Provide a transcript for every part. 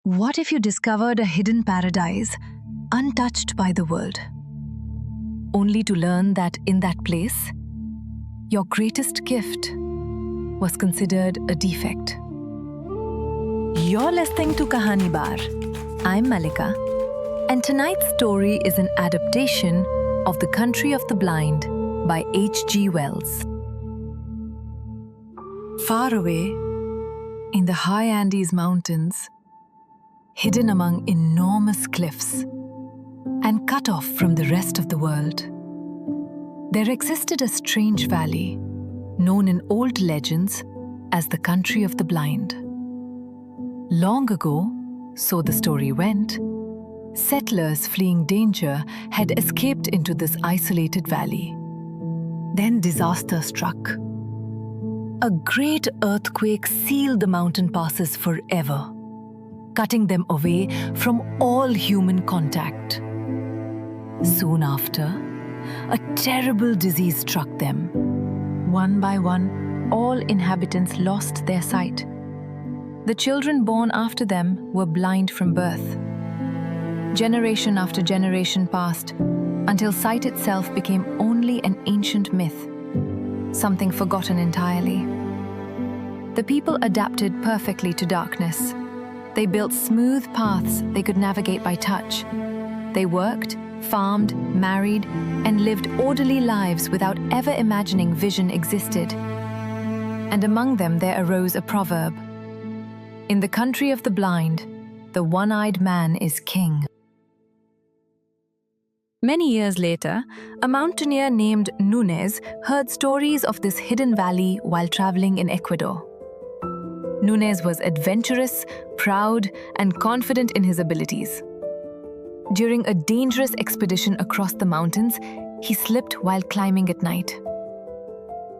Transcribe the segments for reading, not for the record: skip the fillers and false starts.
What if you discovered a hidden paradise, untouched by the world, only to learn that in that place, your greatest gift was considered a defect? You're listening to Kahani Bar. I'm Malika, and tonight's story is an adaptation of The Country of the Blind by H.G. Wells. Far away, in the high Andes Mountains, hidden among enormous cliffs and cut off from the rest of the world, there existed a strange valley known in old legends as the Country of the Blind. Long ago, so the story went, settlers fleeing danger had escaped into this isolated valley. Then disaster struck. A great earthquake sealed the mountain passes forever, cutting them away from all human contact. Soon after, a terrible disease struck them. One by one, all inhabitants lost their sight. The children born after them were blind from birth. Generation after generation passed until sight itself became only an ancient myth, something forgotten entirely. The people adapted perfectly to darkness. They built smooth paths they could navigate by touch. They worked, farmed, married, and lived orderly lives without ever imagining vision existed. And among them there arose a proverb: "In the country of the blind, the one-eyed man is king." Many years later, a mountaineer named Nunees heard stories of this hidden valley while traveling in Ecuador. Nunees was adventurous, proud, and confident in his abilities. During a dangerous expedition across the mountains, he slipped while climbing at night.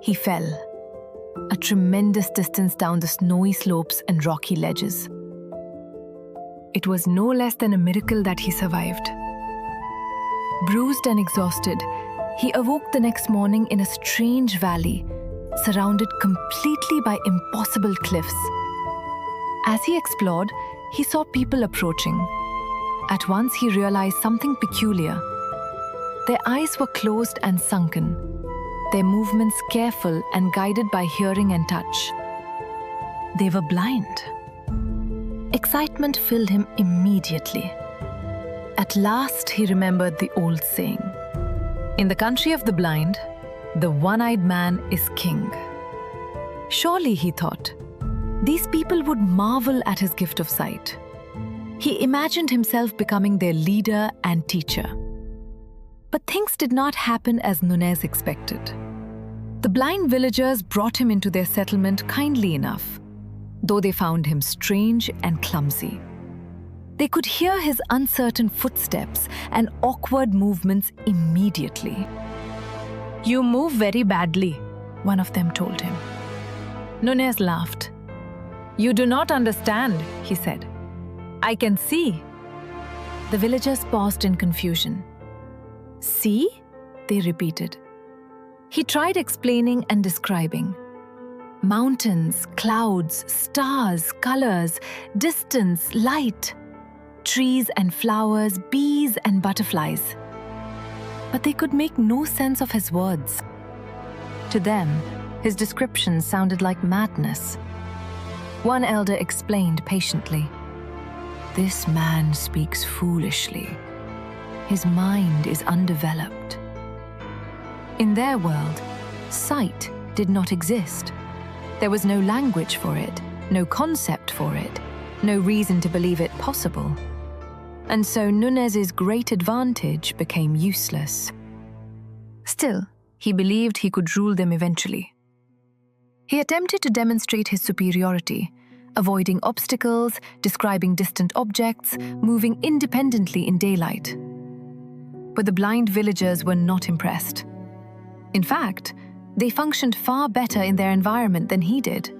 He fell, a tremendous distance down the snowy slopes and rocky ledges. It was no less than a miracle that he survived. Bruised and exhausted, he awoke the next morning in a strange valley, surrounded completely by impossible cliffs. As he explored, he saw people approaching. At once he realized something peculiar. Their eyes were closed and sunken, their movements careful and guided by hearing and touch. They were blind. Excitement filled him immediately. At last he remembered the old saying, "In the country of the blind, the one-eyed man is king." Surely, he thought, these people would marvel at his gift of sight. He imagined himself becoming their leader and teacher. But things did not happen as Nunees expected. The blind villagers brought him into their settlement kindly enough, though they found him strange and clumsy. They could hear his uncertain footsteps and awkward movements immediately. "You move very badly," one of them told him. Nunees laughed. "You do not understand," he said. "I can see." The villagers paused in confusion. "See?" they repeated. He tried explaining and describing. Mountains, clouds, stars, colors, distance, light, trees and flowers, bees and butterflies. But they could make no sense of his words. To them, his descriptions sounded like madness. One elder explained patiently, "This man speaks foolishly. His mind is undeveloped." In their world, sight did not exist. There was no language for it, no concept for it, no reason to believe it possible. And so Nunees' great advantage became useless. Still, he believed he could rule them eventually. He attempted to demonstrate his superiority, avoiding obstacles, describing distant objects, moving independently in daylight. But the blind villagers were not impressed. In fact, they functioned far better in their environment than he did.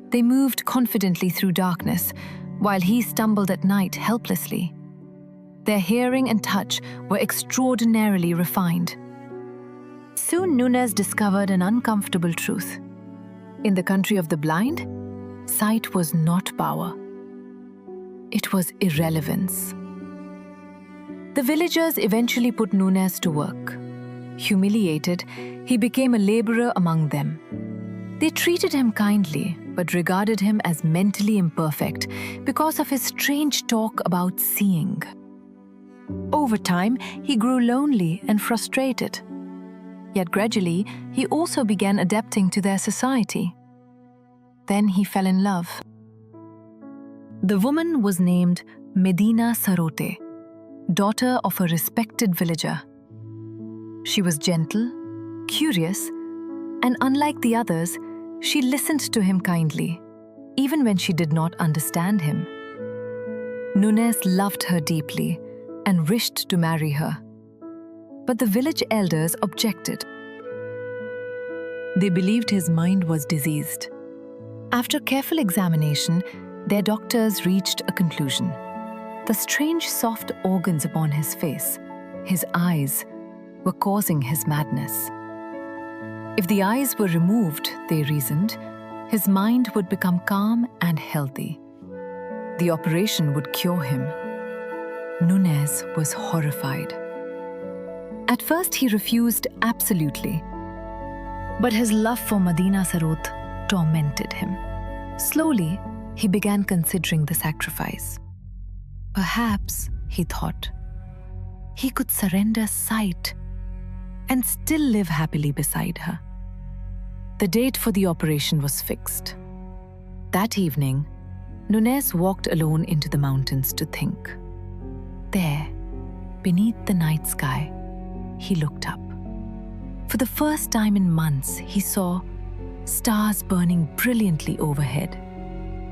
They moved confidently through darkness, while he stumbled at night helplessly. Their hearing and touch were extraordinarily refined. Soon Nunees discovered an uncomfortable truth. In the country of the blind, sight was not power. it was irrelevance. The villagers eventually put Nunees to work. Humiliated, he became a laborer among them. They treated him kindly, but regarded him as mentally imperfect because of his strange talk about seeing. Over time, he grew lonely and frustrated. Yet gradually, he also began adapting to their society. Then he fell in love. The woman was named Medina Sarote, daughter of a respected villager. She was gentle, curious, and unlike the others, she listened to him kindly, even when she did not understand him. Nunees loved her deeply and wished to marry her. But the village elders objected. They believed his mind was diseased. After careful examination, their doctors reached a conclusion. The strange soft organs upon his face, his eyes, were causing his madness. If the eyes were removed, they reasoned, his mind would become calm and healthy. The operation would cure him. Nunees was horrified. At first, he refused absolutely. But his love for Medina Sarote tormented him. Slowly, he began considering the sacrifice. Perhaps, he thought, he could surrender sight and still live happily beside her. The date for the operation was fixed. That evening, Nunees walked alone into the mountains to think. There, beneath the night sky, he looked up. For the first time in months, he saw stars burning brilliantly overhead,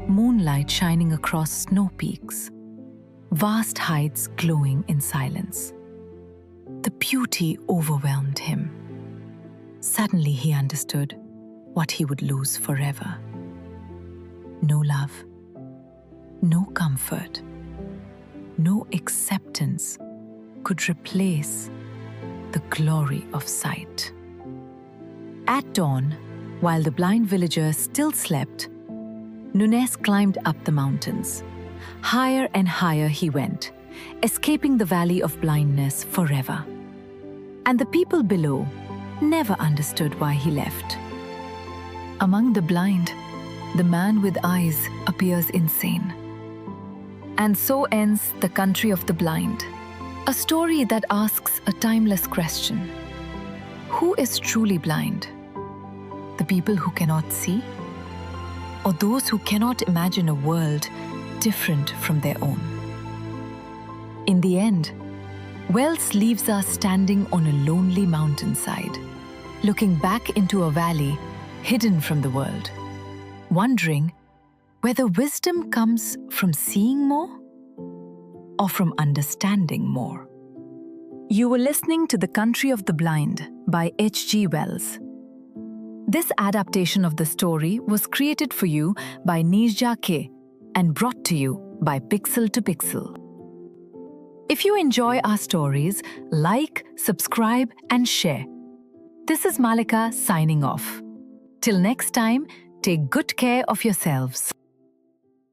moonlight shining across snow peaks, vast heights glowing in silence. The beauty overwhelmed him. Suddenly he understood what he would lose forever. No love, no comfort, no acceptance could replace the glory of sight. At dawn, while the blind villagers still slept, Nunees climbed up the mountains. Higher and higher he went, escaping the valley of blindness forever. And the people below never understood why he left. Among the blind, the man with eyes appears insane. And so ends The Country of the Blind, a story that asks a timeless question. Who is truly blind? The people who cannot see? Or those who cannot imagine a world different from their own? In the end, Wells leaves us standing on a lonely mountainside, looking back into a valley hidden from the world, wondering whether wisdom comes from seeing more or from understanding more. You were listening to The Country of the Blind by H.G. Wells. This adaptation of the story was created for you by Nijja K and brought to you by Pixel to Pixel. If you enjoy our stories, like, subscribe, and share. This is Malika signing off. Till next time, take good care of yourselves.